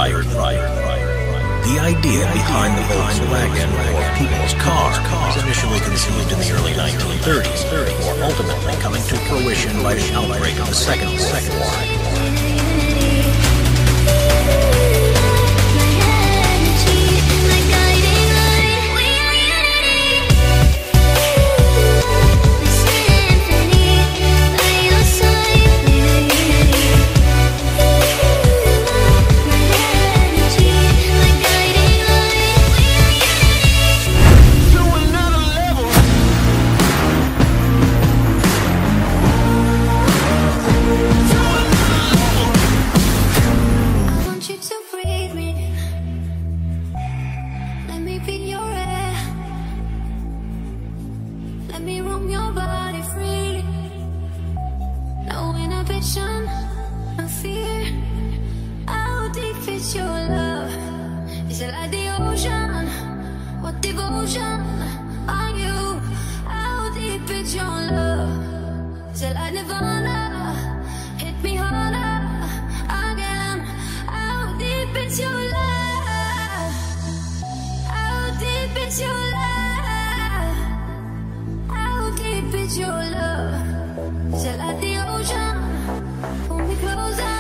fired fire. The idea behind the Volkswagen, or people's car, was initially conceived in the early 1930s, before ultimately coming to fruition by the outbreak of the Second World War. Your love, is it like the ocean? Pull me closer.